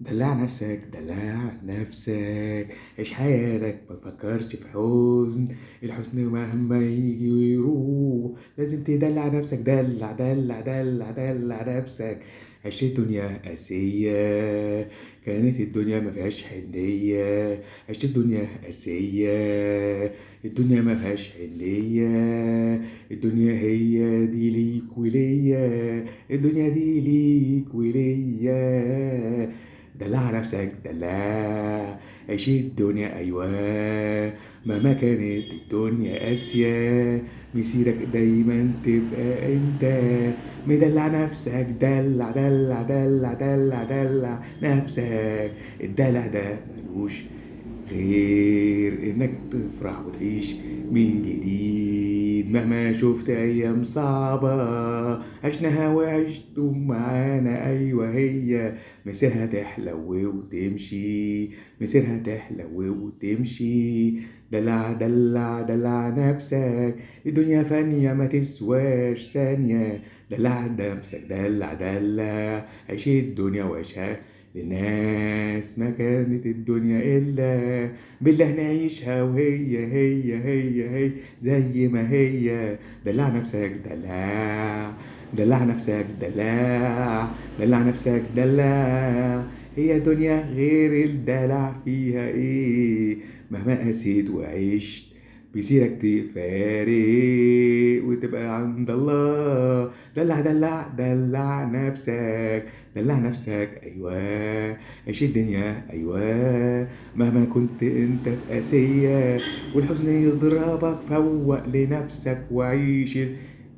دلع نفسك دلع نفسك، عيش حياتك ما تفكرش في حزن. الحزن مهما يجي ويروح لازم تدلع نفسك، دلع دلع دلع دلع نفسك. عشت الدنيا قاسية، كانت الدنيا ما فيهاش حنية. عشت الدنيا قاسية، الدنيا ما فيهاش حنية. الدنيا هي دي ليك وليا، الدنيا دي ليك وليا. دلع نفسك دلع، عيش الدنيا أيوة. مهما كانت الدنيا قاسية، مسيرك دايما تبقى انت. مدلع نفسك دلع دلع دلع دلع دلع نفسك. الدلع ده ملوش غير انك تفرح وتعيش من جديد. مهما شفت ايام صعبة عشناها وعشتم معانا، ايوه هي مسيرها تحلو وتمشي، مسيرها تحلو وتمشي. دلع دلع دلع نفسك، الدنيا فانية ما تسواش ثانية. دلع نفسك دلع دلع، عيش الدنيا وعيشها لناس ما كانت الدنيا إلا بالله نعيشها، وهي هي زي ما هي. دلع نفسك دلع، دلع نفسك دلع، دلع نفسك دلع. هي دنيا غير الدلع فيها ايه؟ مهما قسيت وعشت بيصيرك تفارق وتبقى عند الله. دلع دلع دلع نفسك، دلع نفسك ايوه. عيش الدنيا ايوه، مهما كنت انت في قاسية والحزن يضربك فوق لنفسك وعيش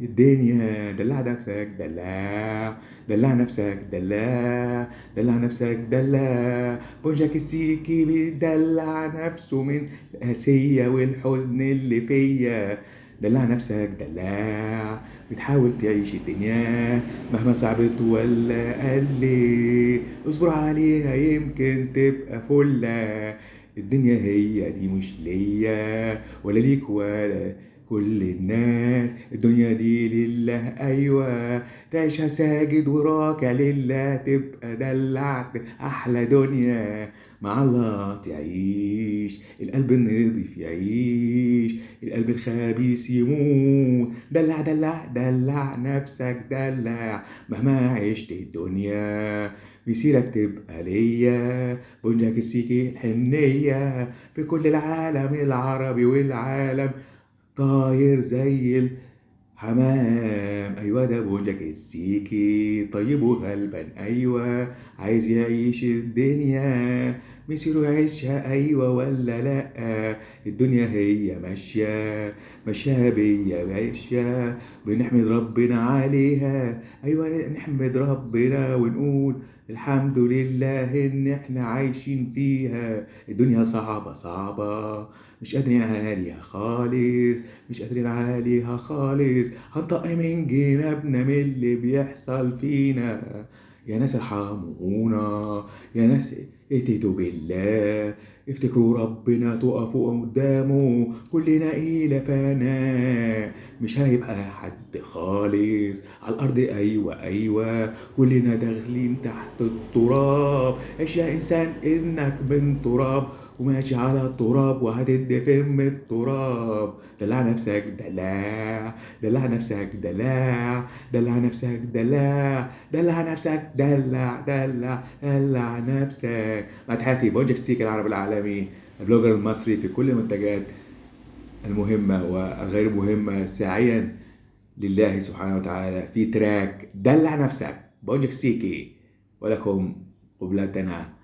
الدنيا. دلع نفسك دلع، دلع نفسك دلع، دلع نفسك دلع. بونجاك السيكي بيدلع نفسه من القاسية والحزن اللي فيا. دلع نفسك دلع، بتحاول تعيش الدنيا مهما صعبت ولا قلي، اصبر عليها يمكن تبقى فلة. الدنيا هي دي مش ليا ولا ليك ولا كل الناس، الدنيا دي لله أيوة. تعيشها ساجد وراكع لله، تبقى دلعت أحلى دنيا. مع الله تعيش، القلب النضيف يعيش، القلب الخبيث يموت. دلع دلع دلع نفسك دلع، مهما عشت الدنيا مسيرك تبقى ليا. بنجك السيكي الحنية في كل العالم العربي والعالم طاير زي الحمام. ايوه ده بونجاك السيكي طيب وغلبان ايوه، عايز يعيش الدنيا مسيره يعيشها ايوه ولا لا. الدنيا هي ماشيه، ماشيه بيا ماشيه، بنحمد ربنا عليها ايوه. نحمد ربنا ونقول الحمد لله ان احنا عايشين فيها. الدنيا صعبه صعبه مش قادرين عليها خالص، مش قادرين عليها خالص. هنطق من جنابنا من اللي بيحصل فينا. يا ناس ارحمونا، يا ناس اهتدوا بالله، افتكروا ربنا تقفوا قدامه. كلنا إلى فانا مش هيبقى حد خالص على الأرض أيوة أيوة. كلنا داخلين تحت التراب، عيش يا إنسان إنك من تراب وماشي على التراب وهتدفن من التراب. دلع نفسك دلع، دلع نفسك دلع، دلع نفسك دلع، دلع نفسك دلع دلع دلع نفسك. مع تحياتي بوجك سيك العربي العالمي، البلوجر المصري في كل المنتجات المهمة والغير مهمة ساعيا لله سبحانه وتعالى في تراك دلع نفسك بوجك سيكي. ولكم قبلتنا.